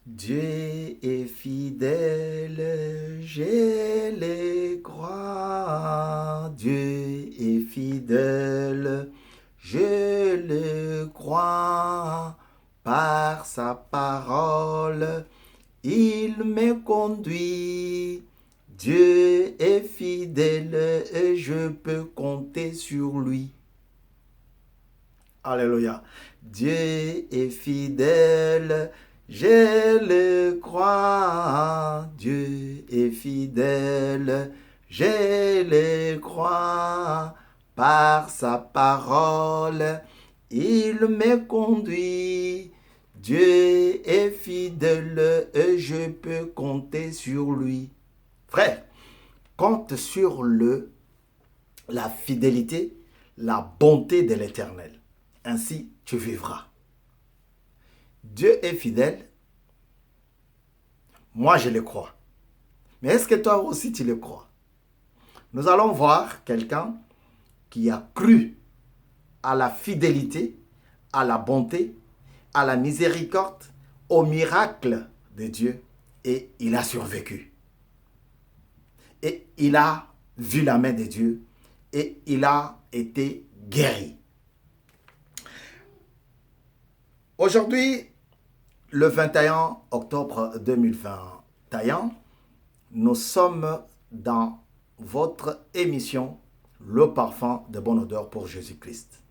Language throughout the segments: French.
Dieu est fidèle, je le crois. Dieu est fidèle, je le crois. Par sa parole, il me conduit. Dieu est fidèle et je peux compter sur lui. Alléluia. Dieu est fidèle, je le crois. Dieu est fidèle, je le crois. Par sa parole, il me conduit. Dieu est fidèle et je peux compter sur lui. Frère, compte sur la fidélité, la bonté de l'Éternel. Ainsi, tu vivras. Dieu est fidèle. Moi, je le crois. Mais est-ce que toi aussi, tu le crois? Nous allons voir quelqu'un qui a cru à la fidélité, à la bonté, à la miséricorde, au miracle de Dieu. Et il a survécu. Et il a vu la main de Dieu. Et il a été guéri. Aujourd'hui, le 21 octobre 2021, nous sommes dans votre émission Le parfum de bonne odeur pour Jésus-Christ.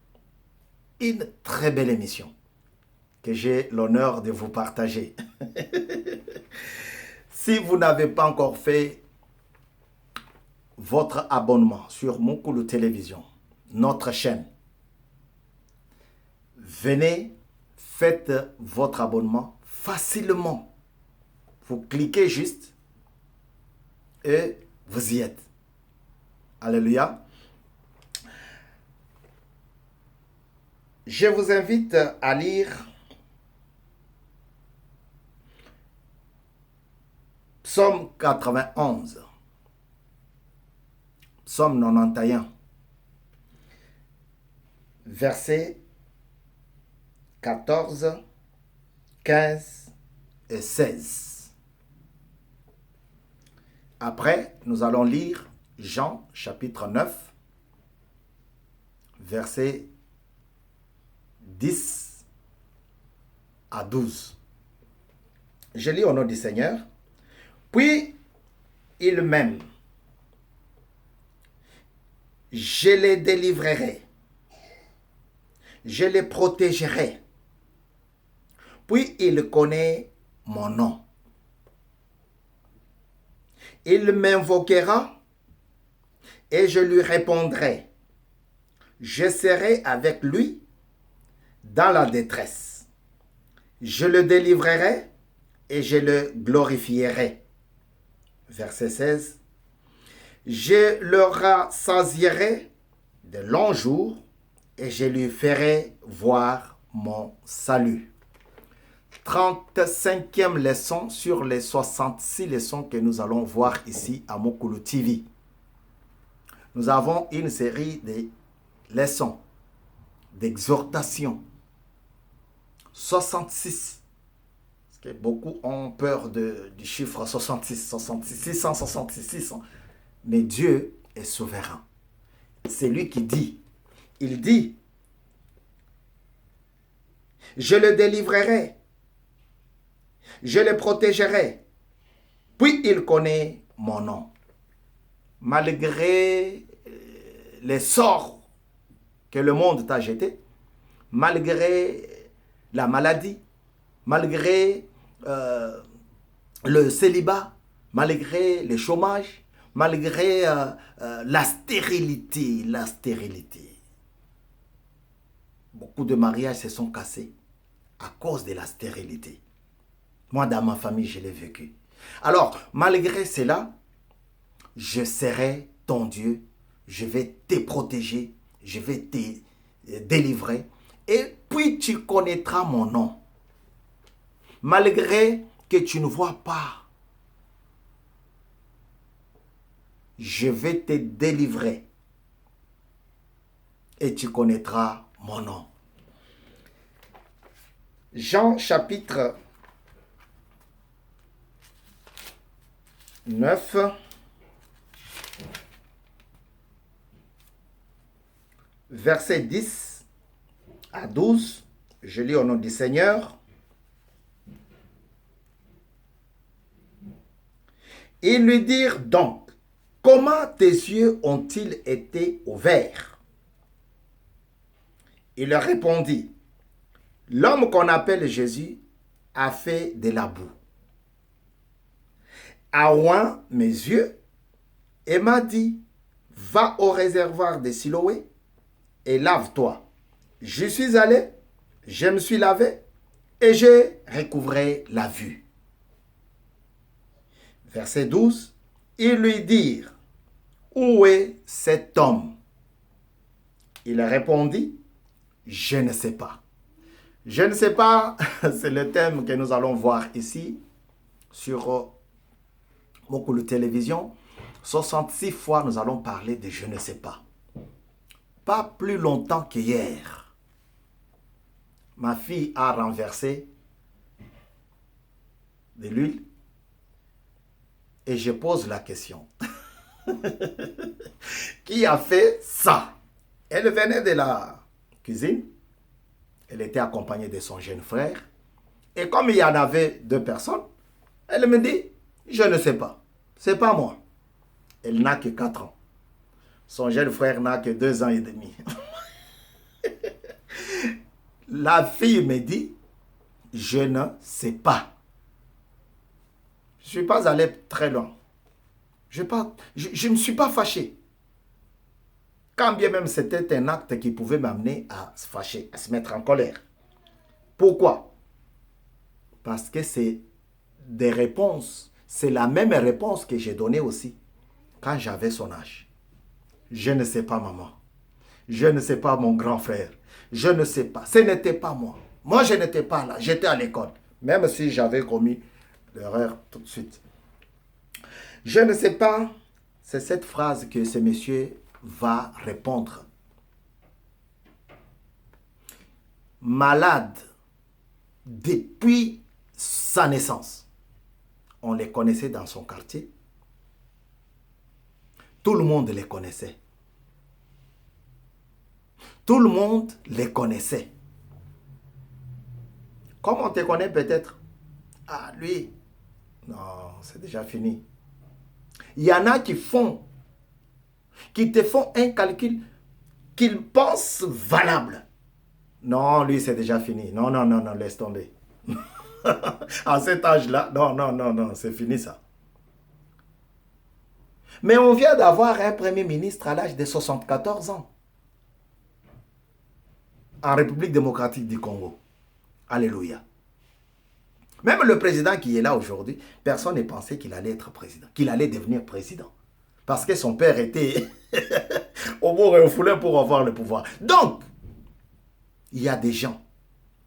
Une très belle émission que j'ai l'honneur de vous partager. Si vous n'avez pas encore fait votre abonnement sur Mukulu Télévision, notre chaîne, venez, faites votre abonnement facilement. Vous cliquez juste et vous y êtes. Alléluia. Je vous invite à lire Psaume 91, Psaume 91, versets 14, 15 et 16. Après, nous allons lire Jean chapitre 9, versets 10 à 12. Je lis au nom du Seigneur. Puis, il m'aime. Je les délivrerai. Je les protégerai. Puis, il connaît mon nom. Il m'invoquera et je lui répondrai. Je serai avec lui dans la détresse. Je le délivrerai et je le glorifierai. Verset 16. Je le rassasierai de longs jours et je lui ferai voir mon salut. 35e leçon sur les 66 leçons que nous allons voir ici à Mukulu TV. Nous avons une série de leçons, d'exhortations. 66. Parce que beaucoup ont peur du chiffre 66, 666. Mais Dieu est souverain. C'est lui qui dit. Il dit, je le délivrerai. Je le protégerai. Puis il connaît mon nom. Malgré les sorts que le monde t'a jetés, malgré la maladie, malgré le célibat, malgré le chômage, malgré la stérilité. Beaucoup de mariages se sont cassés à cause de la stérilité. Moi, dans ma famille, je l'ai vécu. Alors, malgré cela, je serai ton Dieu, je vais te protéger, je vais te délivrer, et puis tu connaîtras mon nom. Malgré que tu ne vois pas, je vais te délivrer, et tu connaîtras mon nom. Jean chapitre 9, verset 10 à 12. Je lis au nom du Seigneur. Ils lui dirent donc, comment tes yeux ont-ils été ouverts? Il leur répondit, l'homme qu'on appelle Jésus a fait de la boue, a oint mes yeux et m'a dit, va au réservoir de Siloé et lave-toi. Je suis allé, je me suis lavé et j'ai recouvré la vue. Verset 12, ils lui dirent, où est cet homme? Il répondit, je ne sais pas. Je ne sais pas, c'est le thème que nous allons voir ici sur beaucoup de télévision. 66 fois, nous allons parler de je ne sais pas. Pas plus longtemps qu'hier, ma fille a renversé de l'huile et je pose la question. Qui a fait ça? Elle venait de la cuisine. Elle était accompagnée de son jeune frère. Et comme il y en avait 2 personnes, elle me dit, je ne sais pas. C'est pas moi. Elle n'a que 4 ans. Son jeune frère n'a que 2 ans et demi. La fille me dit, je ne sais pas. Je ne suis pas allé très loin. Je ne me suis pas fâché. Quand bien même c'était un acte qui pouvait m'amener à se fâcher, à se mettre en colère. Pourquoi? Parce que c'est des réponses. C'est la même réponse que j'ai donnée aussi quand j'avais son âge. Je ne sais pas, maman. Je ne sais pas, mon grand frère. Je ne sais pas. Ce n'était pas moi. Moi, je n'étais pas là. J'étais à l'école. Même si j'avais commis l'erreur tout de suite. Je ne sais pas. C'est cette phrase que ce monsieur va répondre. Malade depuis sa naissance. On les connaissait dans son quartier. Tout le monde les connaissait. Tout le monde les connaissait. Comme on te connaît peut-être. Ah, lui, non, c'est déjà fini. Il y en a qui te font un calcul qu'ils pensent valable. Non, lui, c'est déjà fini. Non, non, non, non, laisse tomber. À cet âge-là, non, non, non, non, c'est fini ça. Mais on vient d'avoir un premier ministre à l'âge de 74 ans. En République démocratique du Congo. Alléluia. Même le président qui est là aujourd'hui, personne ne pensait qu'il allait être président, qu'il allait devenir président. Parce que son père était au bout et au foulin pour avoir le pouvoir. Donc, il y a des gens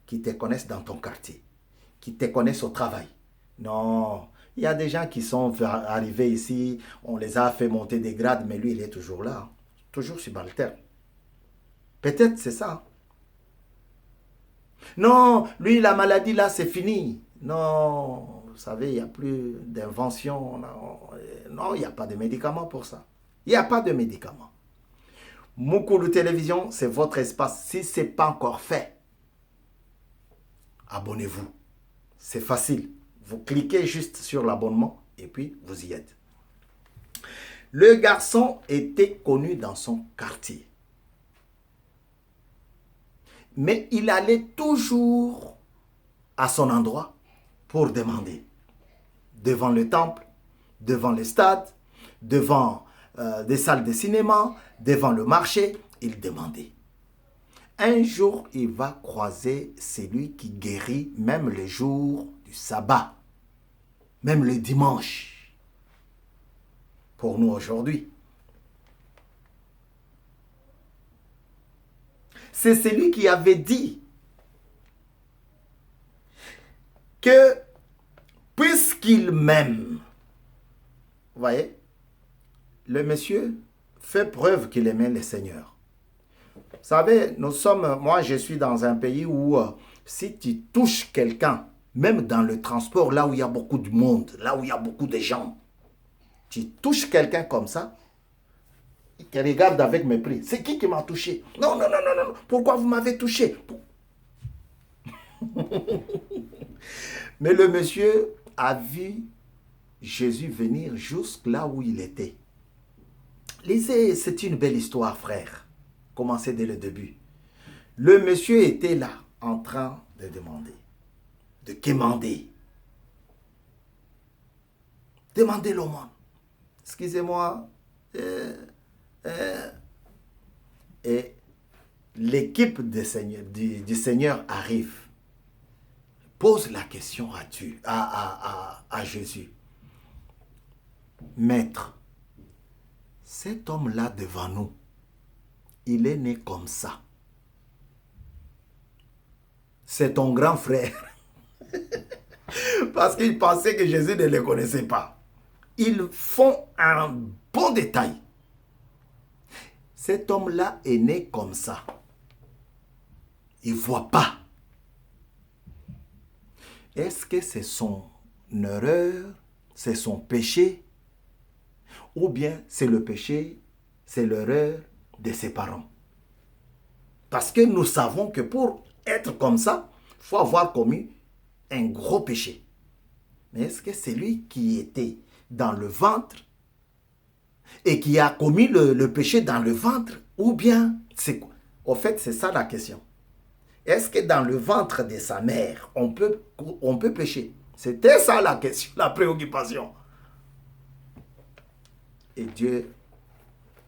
qui te connaissent dans ton quartier, qui te connaissent au travail. Non, il y a des gens qui sont arrivés ici, on les a fait monter des grades, mais lui, il est toujours là, toujours subalterne. Peut-être c'est ça. Non, lui, la maladie là, c'est fini. Non, vous savez, il n'y a plus d'invention. Non, il n'y a pas de médicaments pour ça. Il n'y a pas de médicaments. Mukulu Télévision, c'est votre espace. Si ce n'est pas encore fait, abonnez-vous. C'est facile. Vous cliquez juste sur l'abonnement et puis vous y êtes. Le garçon était connu dans son quartier. Mais il allait toujours à son endroit pour demander. Devant le temple, devant le stade, devant des salles de cinéma, devant le marché, il demandait. Un jour, il va croiser celui qui guérit même le jour du sabbat, même le dimanche. Pour nous aujourd'hui. C'est celui qui avait dit que puisqu'il m'aime, vous voyez, le monsieur fait preuve qu'il aimait le Seigneur. Vous savez, moi je suis dans un pays où si tu touches quelqu'un, même dans le transport, là où il y a beaucoup de monde, là où il y a beaucoup de gens, Tu touches quelqu'un comme ça, il te regarde avec mépris. C'est qui m'a touché? Non, non, non, non, non. Pourquoi vous m'avez touché? Mais le monsieur a vu Jésus venir jusque là où il était. Lisez, c'est une belle histoire, frère. Commencez dès le début. Le monsieur était là, en train de demander, de quémander. Demandez l'aumône. Excusez-moi. Et l'équipe du Seigneur arrive. Pose la question à Dieu, à Jésus. Maître, cet homme-là devant nous, il est né comme ça. C'est ton grand frère. Parce qu'il pensait que Jésus ne le connaissait pas. Ils font un bon détail. Cet homme-là est né comme ça. Il ne voit pas. Est-ce que c'est son erreur, c'est son péché, ou bien c'est le péché, c'est l'erreur de ses parents? Parce que nous savons que pour être comme ça, il faut avoir commis un gros péché. Mais est-ce que c'est lui qui était dans le ventre et qui a commis le péché dans le ventre, ou bien c'est quoi? Au fait, c'est ça la question. Est-ce que dans le ventre de sa mère, on peut pécher? C'était ça la question, la préoccupation. Et Dieu,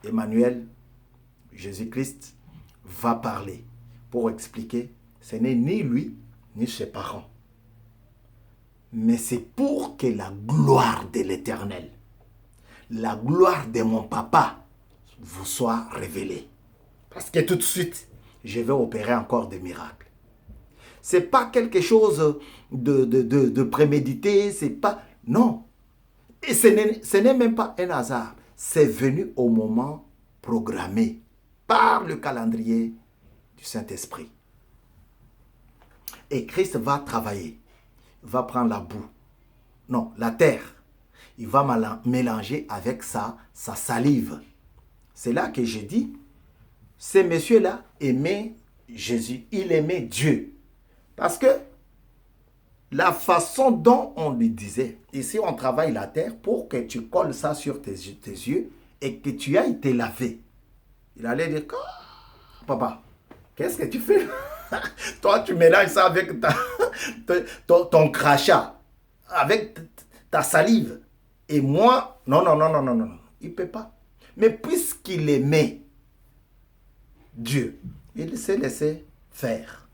Emmanuel, Jésus-Christ, va parler pour expliquer, ce n'est ni lui, ni ses parents. Mais c'est pour que la gloire de l'Éternel, la gloire de mon papa, vous soit révélée. Parce que tout de suite, je vais opérer encore des miracles. Ce n'est pas quelque chose de prémédité, c'est pas... Non. Et ce n'est même pas un hasard. C'est venu au moment programmé par le calendrier du Saint-Esprit. Et Christ va travailler. Il va prendre la boue. Non, la terre. Il va mélanger avec sa salive. C'est là que j'ai dit, ces messieurs-là aimaient Jésus. Il aimait Dieu. Parce que la façon dont on lui disait, ici on travaille la terre pour que tu colles ça sur tes yeux et que tu ailles te laver. Il allait dire, oh, papa, qu'est-ce que tu fais? Toi, tu mélanges ça avec ton crachat, avec ta salive. Et moi, non, non, non, non, non, non, il ne peut pas. Mais puisqu'il aimait Dieu, il s'est laissé faire.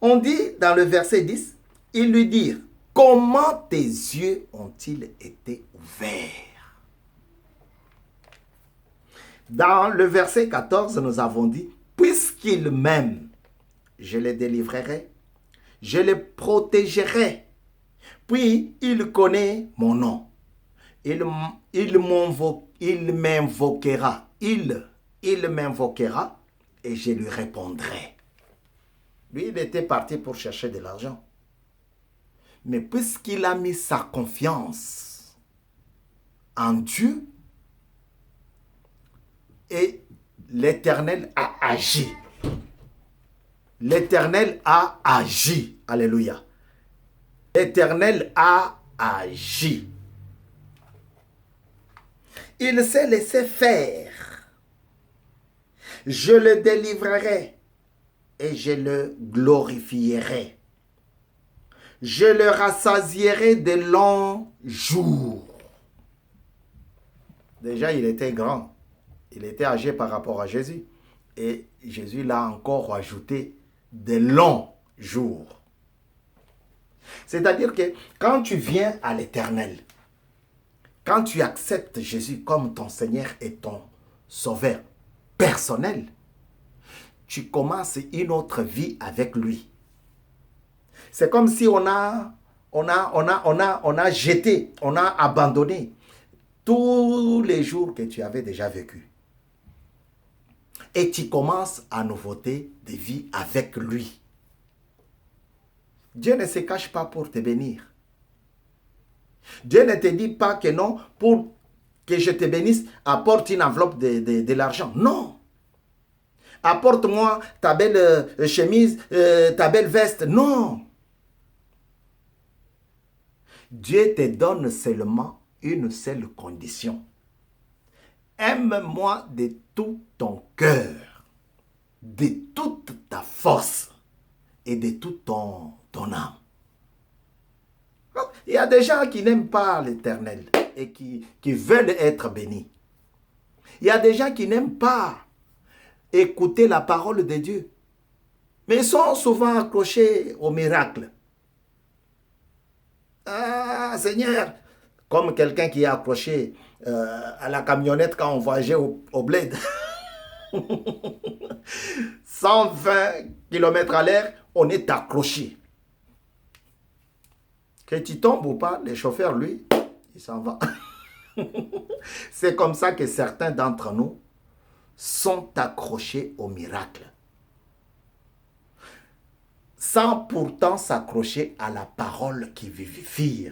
On dit dans le verset 10, ils lui dirent, comment tes yeux ont-ils été ouverts? Dans le verset 14, nous avons dit, puisqu'il m'aime, je les délivrerai, je les protégerai. Puis il connaît mon nom. Il m'invoquera. Il m'invoquera et je lui répondrai. Lui, il était parti pour chercher de l'argent. Mais puisqu'il a mis sa confiance en Dieu, et l'Éternel a agi. L'Éternel a agi. Alléluia. L'Éternel a agi. Il s'est laissé faire. Je le délivrerai et je le glorifierai. Je le rassasierai de longs jours. Déjà, il était grand. Il était âgé par rapport à Jésus. Et Jésus l'a encore ajouté de longs jours. C'est-à-dire que quand tu viens à l'Éternel, quand tu acceptes Jésus comme ton Seigneur et ton Sauveur personnel, tu commences une autre vie avec lui. C'est comme si on a jeté, on a abandonné tous les jours que tu avais déjà vécu. Et tu commences à nouveauté de vie avec lui. Dieu ne se cache pas pour te bénir. Dieu ne te dit pas que non, pour que je te bénisse, apporte une enveloppe de l'argent. Non. Apporte-moi ta belle chemise, ta belle veste. Non. Dieu te donne seulement une seule condition. Aime-moi de tout ton cœur, de toute ta force et de toute ton âme. Il y a des gens qui n'aiment pas l'Éternel et qui veulent être bénis. Il y a des gens qui n'aiment pas écouter la parole de Dieu. Mais ils sont souvent accrochés au miracle. Ah, Seigneur, comme quelqu'un qui est accroché à la camionnette quand on voyageait au bled. 120 km à l'heure, on est accroché. Que tu tombes ou pas, le chauffeur, lui, il s'en va. C'est comme ça que certains d'entre nous sont accrochés au miracle, sans pourtant s'accrocher à la parole qui vivifie.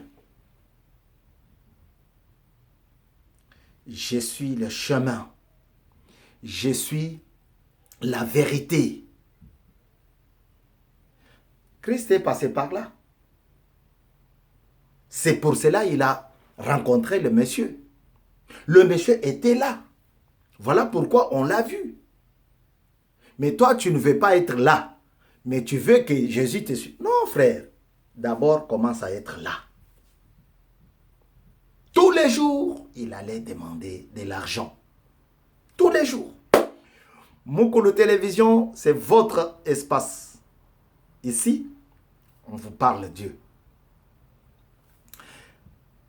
Je suis le chemin. Je suis la vérité. Christ est passé par là. C'est pour cela qu'il a rencontré le monsieur. Le monsieur était là. Voilà pourquoi on l'a vu. Mais toi, tu ne veux pas être là. Mais tu veux que Jésus te suive. Non, frère. D'abord, commence à être là. Tous les jours, il allait demander de l'argent. Tous les jours. Mukulu Télévision, c'est votre espace. Ici, on vous parle de Dieu.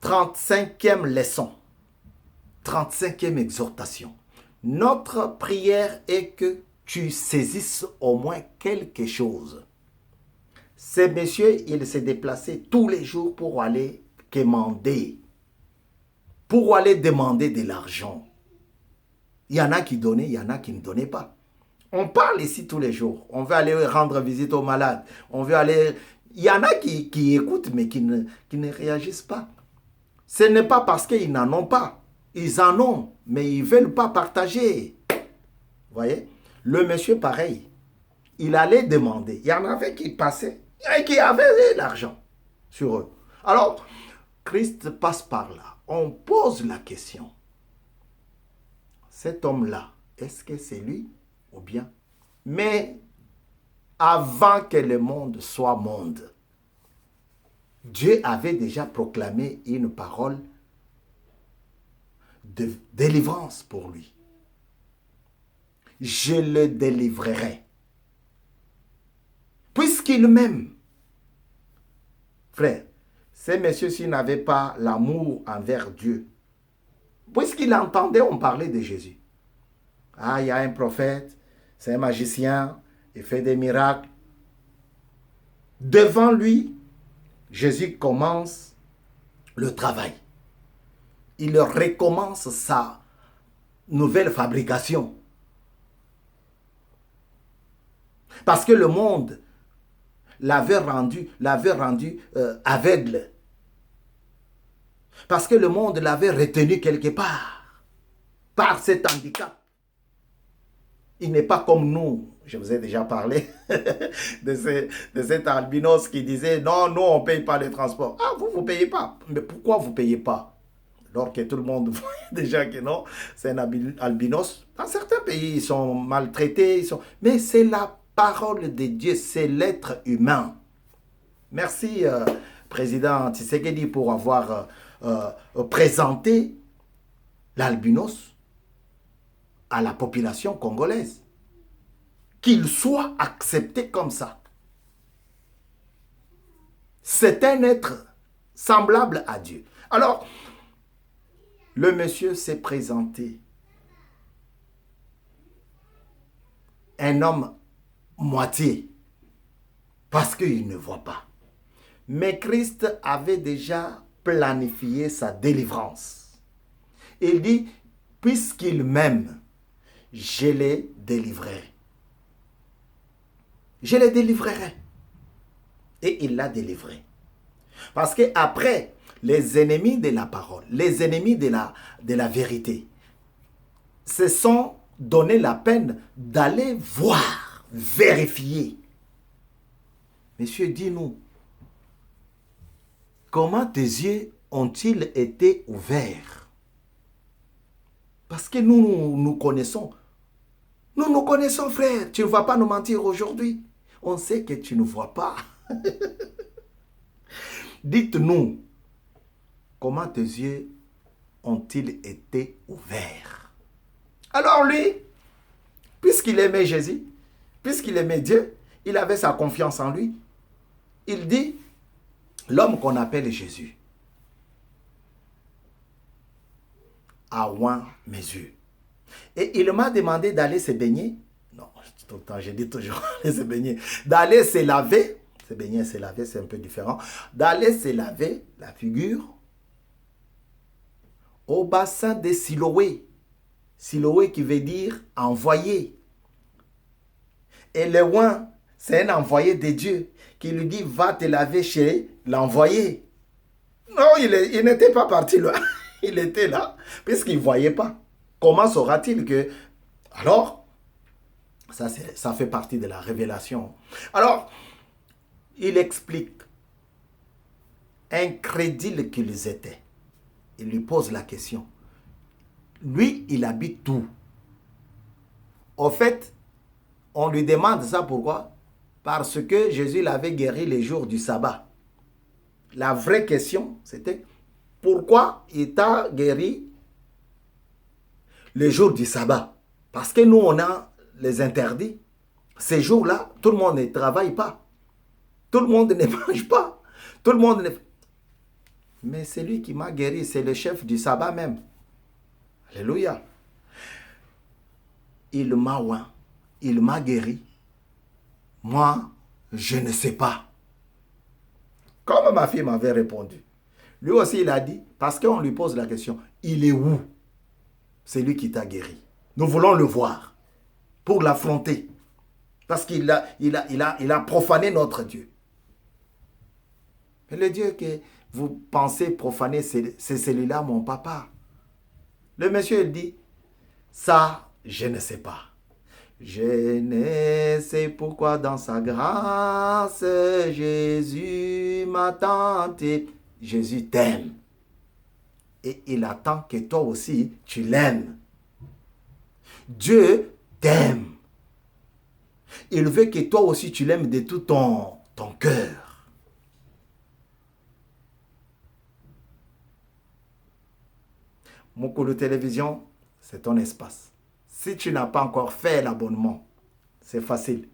35e leçon. 35e exhortation. Notre prière est que tu saisisses au moins quelque chose. Ce monsieur, il s'est déplacé tous les jours pour aller quémander. Pour aller demander de l'argent. Il y en a qui donnaient, il y en a qui ne donnaient pas. On parle ici tous les jours. On veut aller rendre visite aux malades. On veut aller... Il y en a qui écoutent, mais qui ne réagissent pas. Ce n'est pas parce qu'ils n'en ont pas. Ils en ont, mais ils ne veulent pas partager. Vous voyez? Le monsieur, pareil. Il allait demander. Il y en avait qui passaient et qui avaient l'argent sur eux. Alors, Christ passe par là. On pose la question. Cet homme-là, est-ce que c'est lui ou bien? Mais avant que le monde soit monde, Dieu avait déjà proclamé une parole de délivrance pour lui. Je le délivrerai. Puisqu'il m'aime. Frère, ces messieurs-ci n'avaient pas l'amour envers Dieu. Puisqu'il entendait, on parlait de Jésus. Ah, il y a un prophète, c'est un magicien, il fait des miracles. Devant lui, Jésus commence le travail. Il recommence sa nouvelle fabrication. Parce que le monde l'avait rendu aveugle. Parce que le monde l'avait retenu quelque part, par cet handicap. Il n'est pas comme nous. Je vous ai déjà parlé de cet albinos qui disait, non, nous, on ne paye pas le transport. Ah, vous ne payez pas. Mais pourquoi vous ne payez pas? Alors que tout le monde voit déjà que non, c'est un albinos. Dans certains pays, ils sont maltraités. Mais c'est la parole de Dieu, c'est l'être humain. Merci, Président Tshisekedi, pour avoir présenté l'albinos à la population congolaise. Qu'il soit accepté comme ça. C'est un être semblable à Dieu. Alors, le monsieur s'est présenté. Un homme moitié. Parce qu'il ne voit pas. Mais Christ avait déjà planifié sa délivrance. Il dit, puisqu'il m'aime, je les délivrerai. Je les délivrerai. Et il l'a délivré. Parce que après, les ennemis de la parole, les ennemis de la vérité, se sont donné la peine d'aller voir, vérifier. Monsieur, dis-nous, comment tes yeux ont-ils été ouverts? Parce que nous connaissons. Nous connaissons, frère. Tu ne vas pas nous mentir aujourd'hui. On sait que tu ne vois pas. Dites-nous, comment tes yeux ont-ils été ouverts? Alors lui, puisqu'il aimait Jésus, puisqu'il aimait Dieu, il avait sa confiance en lui. Il dit, l'homme qu'on appelle Jésus a oint mes yeux. Et il m'a demandé d'aller se baigner. Non, tout le temps, je dis toujours aller se baigner. D'aller se laver. Se baigner, se laver, c'est un peu différent. D'aller se laver la figure au bassin de Siloé. Siloé qui veut dire envoyé. Et le oint, c'est un envoyé de Dieu qui lui dit, va te laver chez l'envoyé. Non, il n'était pas parti là. Il était là, puisqu'il ne voyait pas. Comment saura-t-il que... Alors, ça fait partie de la révélation. Alors, il explique, incrédules qu'ils étaient. Il lui pose la question. Lui, il habite où? Au fait, on lui demande ça pourquoi? Parce que Jésus l'avait guéri les jours du sabbat. La vraie question, c'était pourquoi il t'a guéri les jours du sabbat? Parce que nous, on a les interdits. Ces jours-là, tout le monde ne travaille pas. Tout le monde ne mange pas. Tout le monde ne... Mais c'est lui qui m'a guéri, c'est le chef du sabbat même. Alléluia. Il m'a oint, il m'a guéri. Moi, je ne sais pas. Comme ma fille m'avait répondu. Lui aussi, il a dit, parce qu'on lui pose la question, il est où? C'est lui qui t'a guéri. Nous voulons le voir pour l'affronter. Parce qu'il a profané notre Dieu. Mais le Dieu que vous pensez profaner, c'est celui-là, mon papa. Le monsieur, il dit, ça, je ne sais pas. Je ne sais pourquoi dans sa grâce, Jésus m'attend et Jésus t'aime. Et il attend que toi aussi, tu l'aimes. Dieu t'aime. Il veut que toi aussi, tu l'aimes de tout ton cœur. Mukulu Télévision, c'est ton espace. Si tu n'as pas encore fait l'abonnement, c'est facile.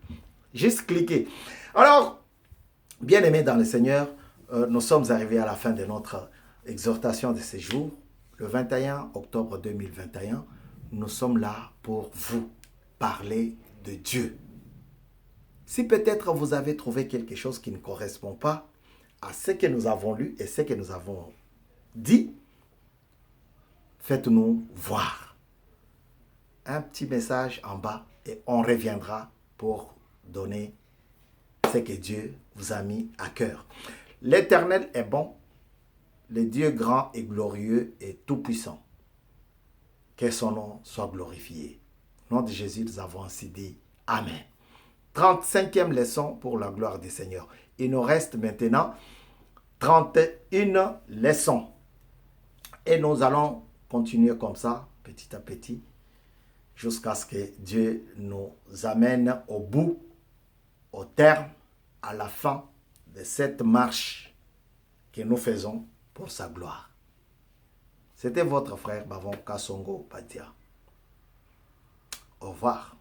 Juste cliquer. Alors, bien-aimés dans le Seigneur, nous sommes arrivés à la fin de notre exhortation de ces jours. Le 21 octobre 2021, nous sommes là pour vous parler de Dieu. Si peut-être vous avez trouvé quelque chose qui ne correspond pas à ce que nous avons lu et ce que nous avons dit, faites-nous voir. Un petit message en bas et on reviendra pour donner ce que Dieu vous a mis à cœur. L'Éternel est bon, le Dieu grand et glorieux et tout-puissant. Que son nom soit glorifié. Au nom de Jésus, nous avons ainsi dit Amen. 35e leçon pour la gloire du Seigneur. Il nous reste maintenant 31 leçons. Et nous allons continuer comme ça, petit à petit, jusqu'à ce que Dieu nous amène au bout, au terme, à la fin de cette marche que nous faisons pour sa gloire. C'était votre frère Bavon Kasongo Padia. Au revoir.